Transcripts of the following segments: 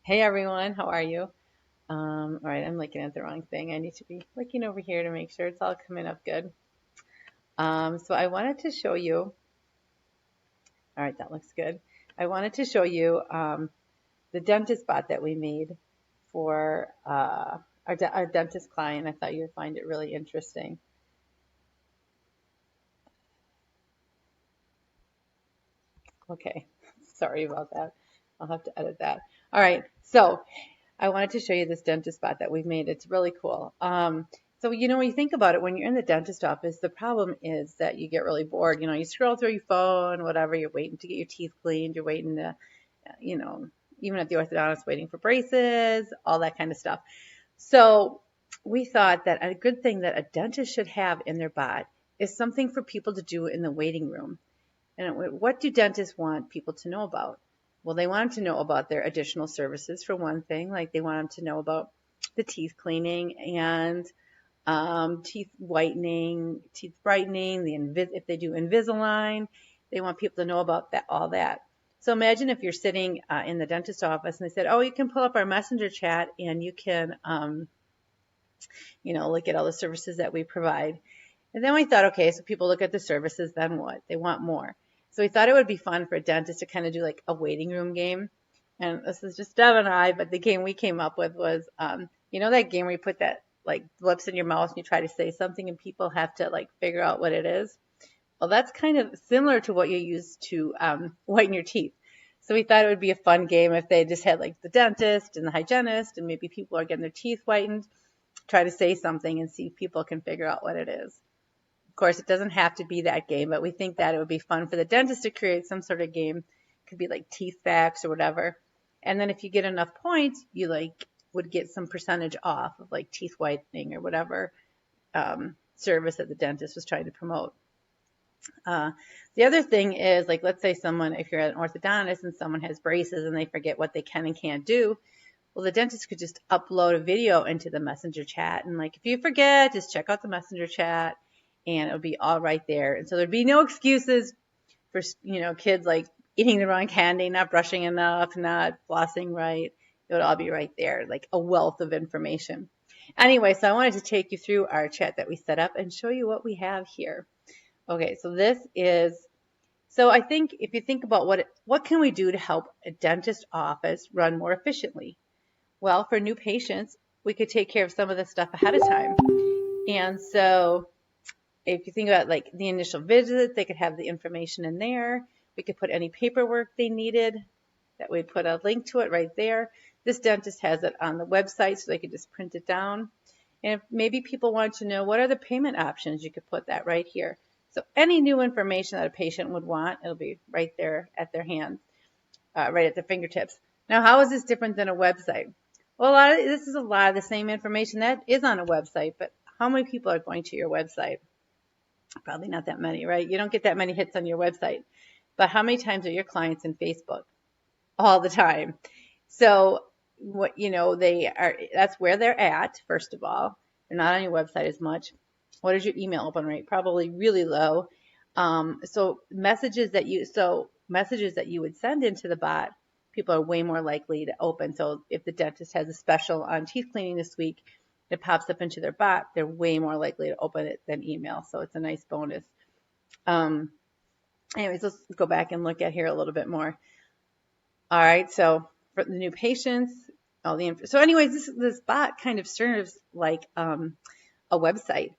Hey everyone, how are you? All right, I'm looking at the wrong thing. I need to be looking over here to make sure it's all coming up good. So I wanted to show you, all right, that looks good. I wanted to show you the dentist bot that we made for our dentist client. I thought you would find it really interesting. Okay, sorry about that. I'll have to edit that. All right, so I wanted to show you this dentist bot that we've made. It's really cool. So, when you think about it, when you're in the dentist office, the problem is that you get really bored. You scroll through your phone, whatever, you're waiting to get your teeth cleaned, you're waiting to, you know, even at the orthodontist, waiting for braces, all that kind of stuff. So, we thought that a good thing that a dentist should have in their bot is something for people to do in the waiting room. And what do dentists want people to know about? Well, they want them to know about their additional services for one thing, like they want them to know about the teeth cleaning and teeth whitening, teeth brightening, if they do Invisalign, they want people to know about that, all that. So imagine if you're sitting in the dentist office and they said, "Oh, you can pull up our messenger chat and you can, look at all the services that we provide." And then we thought, okay, so people look at the services, then what? They want more. So we thought it would be fun for a dentist to kind of do like a waiting room game. And this is just Deb and I, but the game we came up with was, that game where you put that like lips in your mouth and you try to say something and people have to like figure out what it is. Well, that's kind of similar to what you use to whiten your teeth. So we thought it would be a fun game if they just had like the dentist and the hygienist and maybe people are getting their teeth whitened, try to say something and see if people can figure out what it is. Of course, it doesn't have to be that game, but we think that it would be fun for the dentist to create some sort of game. It could be like teeth facts or whatever. And then if you get enough points, you would get some percentage off of like teeth whitening or whatever service that the dentist was trying to promote. The other thing is, like, let's say if you're at an orthodontist and someone has braces and they forget what they can and can't do, well, the dentist could just upload a video into the messenger chat. And like, if you forget, just check out the messenger chat and it'll be all right there. And so there'd be no excuses for, kids like eating the wrong candy, not brushing enough, not flossing right. It would all be right there, like a wealth of information. Anyway, so I wanted to take you through our chat that we set up and show you what we have here. Okay, so I think if you think about what can we do to help a dentist office run more efficiently? Well, for new patients, we could take care of some of this stuff ahead of time. And so if you think about like the initial visit, they could have the information in there. We could put any paperwork they needed. That we'd put a link to it right there. This dentist has it on the website, so they could just print it down. And if maybe people want to know what are the payment options, you could put that right here. So any new information that a patient would want, it'll be right there at their hands, right at their fingertips. Now, how is this different than a website? Well, this is a lot of the same information that is on a website, but how many people are going to your website? Probably not that many, right? You don't get that many hits on your website. But how many times are your clients in Facebook? All the time. So that's where they're at, first of all. They're not on your website as much. What is your email open rate? Probably really low. So messages that you would send into the bot, people are way more likely to open. So if the dentist has a special on teeth cleaning this week, it pops up into their bot, they're way more likely to open it than email. So it's a nice bonus. Anyways, let's go back and look at here a little bit more. All right, so for the new patients, so anyways, this bot kind of serves like a website,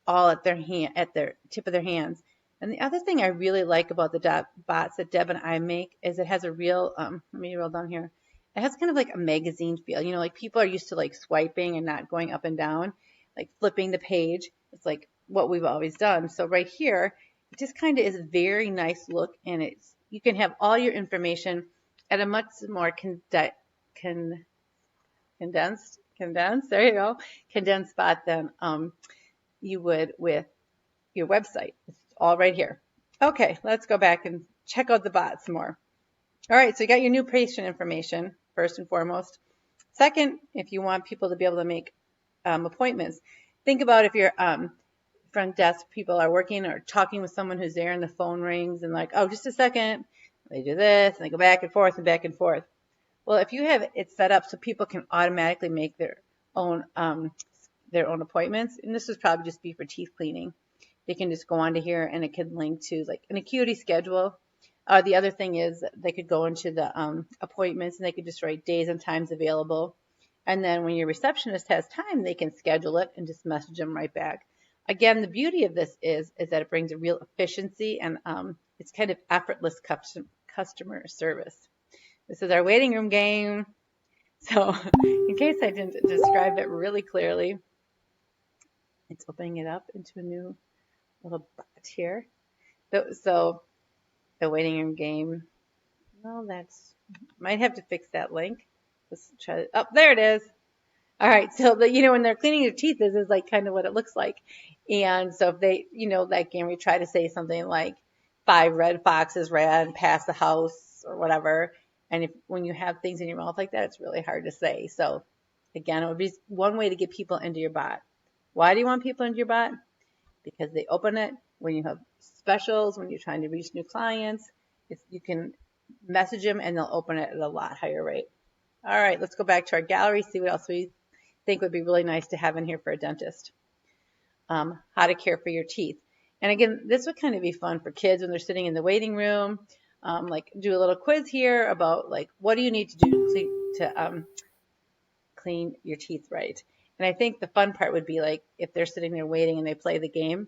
all at their tip of their hands. And the other thing I really like about the bots that Deb and I make is it has a real, let me roll down here. It has kind of like a magazine feel. Like people are used to like swiping and not going up and down, like flipping the page. It's like what we've always done. So right here, it just kind of is a very nice look, and you can have all your information at a much more condensed, there you go, condensed spot than you would with your website. It's all right here. Okay, let's go back and check out the bot some more. All right, so you got your new patient information, first and foremost. Second, if you want people to be able to make appointments, think about if your front desk people are working or talking with someone who's there and the phone rings and like, oh, just a second. They do this and they go back and forth and back and forth. Well, if you have it set up so people can automatically make own their own appointments, and this would probably just be for teeth cleaning, they can just go onto here and it can link to like an acuity schedule. The other thing is they could go into the appointments and they could just write days and times available. And then when your receptionist has time, they can schedule it and just message them right back. Again, the beauty of this is that it brings a real efficiency and it's kind of effortless customer service. This is our waiting room game. So in case I didn't describe it really clearly, it's opening it up into a new little bot here. So the waiting room game. Well, that's might have to fix that link. Let's try it. Oh, there it is. All right. So when they're cleaning your teeth, this is like kind of what it looks like. And so if they, that game, we try to say something like 5 red foxes ran past the house or whatever. And when you have things in your mouth like that, it's really hard to say. So again, it would be one way to get people into your bot. Why do you want people into your bot? Because they open it when you have specials, when you're trying to reach new clients. You can message them and they'll open it at a lot higher rate. All right, let's go back to our gallery, see what else we think would be really nice to have in here for a dentist. How to care for your teeth. And again, this would kind of be fun for kids when they're sitting in the waiting room. Like do a little quiz here about like what do you need to do to clean your teeth right. And I think the fun part would be like if they're sitting there waiting and they play the game,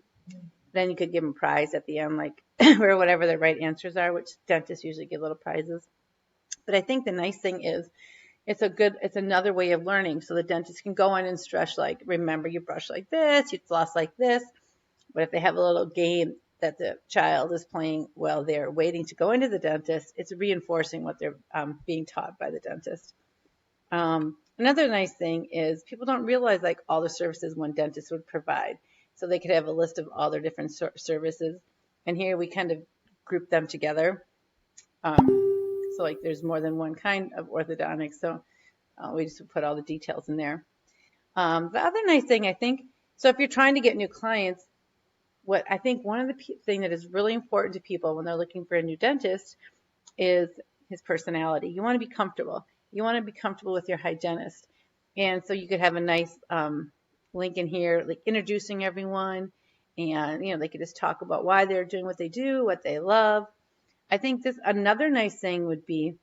then you could give them a prize at the end, like or whatever the right answers are, which dentists usually give little prizes. But I think the nice thing is it's another way of learning. So the dentist can go in and stress like, remember you brush like this, you floss like this. But if they have a little game that the child is playing while they're waiting to go into the dentist, it's reinforcing what they're being taught by the dentist. Another nice thing is people don't realize like all the services one dentist would provide. So they could have a list of all their different services. And here we kind of group them together. So like there's more than one kind of orthodontics. So we just put all the details in there. The other nice thing, I think, so if you're trying to get new clients, what I think one of the thing that is really important to people when they're looking for a new dentist is his personality. You want to be comfortable. You want to be comfortable with your hygienist. And so you could have a nice link in here, like introducing everyone. And, they could just talk about why they're doing what they do, what they love. I think another nice thing would be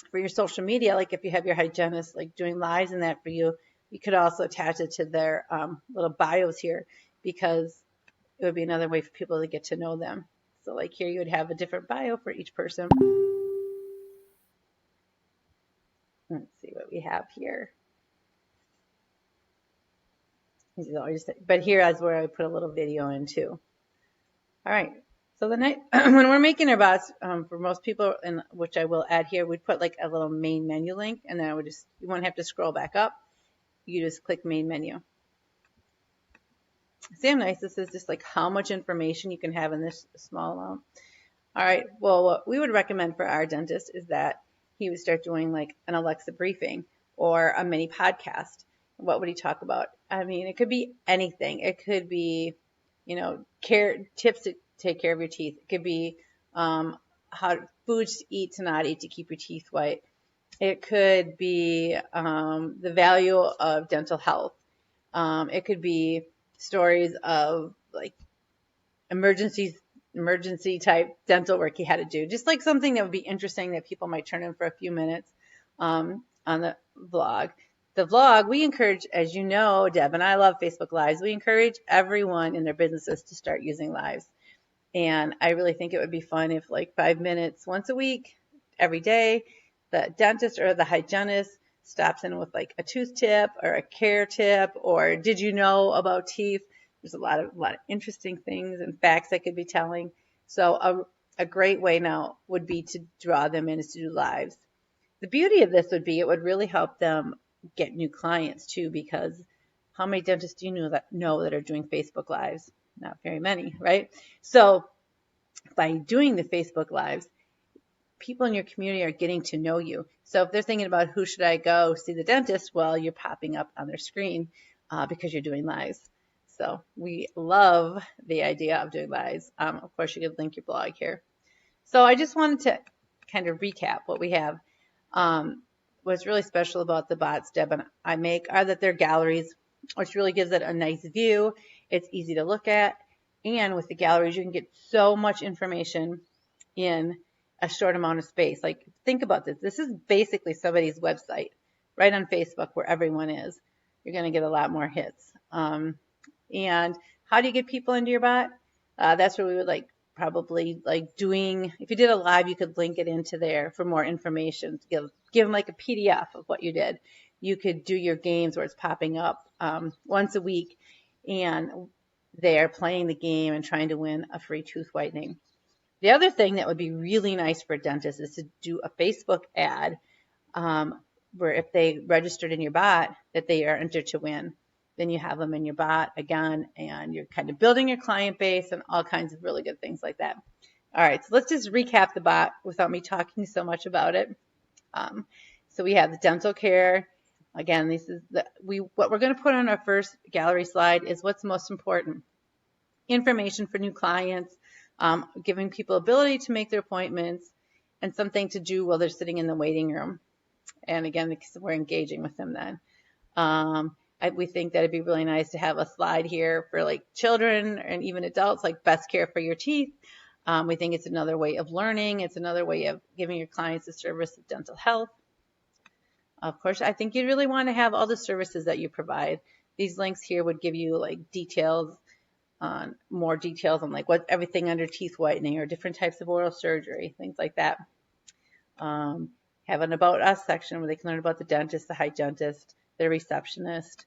for your social media, like if you have your hygienist like doing lives and that for you, you could also attach it to their little bios here because it would be another way for people to get to know them. So like here you would have a different bio for each person. Let's see what we have here. But here is where I put a little video in too. All right. So when we're making our bots, for most people, and which I will add here, we'd put like a little main menu link, and then you won't have to scroll back up. You just click main menu. See how nice this is? Just like how much information you can have in this small amount. All right. Well, what we would recommend for our dentist is that he would start doing like an Alexa briefing or a mini podcast. What would he talk about? I mean, it could be anything. It could be, tips to take care of your teeth. It could be foods to eat to not eat to keep your teeth white. It could be the value of dental health. It could be stories of like emergency type dental work he had to do. Just like something that would be interesting that people might turn in for a few minutes on the vlog. The vlog, we encourage, as you know, Deb and I love Facebook Lives. We encourage everyone in their businesses to start using Lives. And I really think it would be fun if like 5 minutes once a week, every day, the dentist or the hygienist stops in with like a tooth tip or a care tip or did you know about teeth? There's a lot of interesting things and facts I could be telling. So a great way now would be to draw them in is to do lives. The beauty of this would be it would really help them get new clients too, because how many dentists do you know that are doing Facebook Lives? Not very many, right? So by doing the Facebook Lives, people in your community are getting to know you. So if they're thinking about who should I go see the dentist, well, you're popping up on their screen because you're doing lives. So we love the idea of doing lives. Of course, you could link your blog here. So I just wanted to kind of recap what we have. what's really special about the bots Deb and I make are that they're galleries, which really gives it a nice view. It's easy to look at. And with the galleries, you can get so much information in a short amount of space. Like, think about this. This is basically somebody's website right on Facebook where everyone is. You're going to get a lot more hits. And how do you get people into your bot? That's where we would probably doing, if you did a live, you could link it into there for more information. Give them like a PDF of what you did. You could do your games where it's popping up once a week, and they're playing the game and trying to win a free tooth whitening. The other thing that would be really nice for dentists is to do a Facebook ad where if they registered in your bot that they are entered to win. Then you have them in your bot again, and you're kind of building your client base and all kinds of really good things like that. All right, so let's just recap the bot without me talking so much about it. So we have the dental care. Again, this is what we're going to put on our first gallery slide is what's most important. Information for new clients, giving people ability to make their appointments, and something to do while they're sitting in the waiting room. And again, we're engaging with them then. We think that it'd be really nice to have a slide here for like children and even adults, like best care for your teeth. We think it's another way of learning. It's another way of giving your clients a service of dental health. Of course, I think you really want to have all the services that you provide. These links here would give you like details on more details on like what everything under teeth whitening or different types of oral surgery, things like that. Have an About Us section where they can learn about the dentist, the hygienist, the receptionist.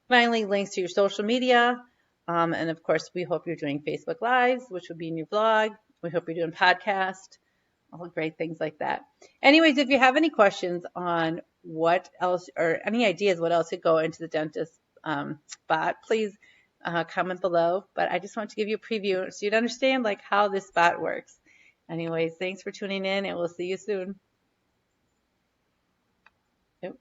Finally, links to your social media. And of course, we hope you're doing Facebook Lives, which will be in your blog. We hope you're doing podcast, all great things like that. Anyways, if you have any questions on what else or any ideas what else could go into the dentist bot, please comment below. But I just want to give you a preview so you'd understand like how this bot works. Anyways, thanks for tuning in, and we'll see you soon. Yep.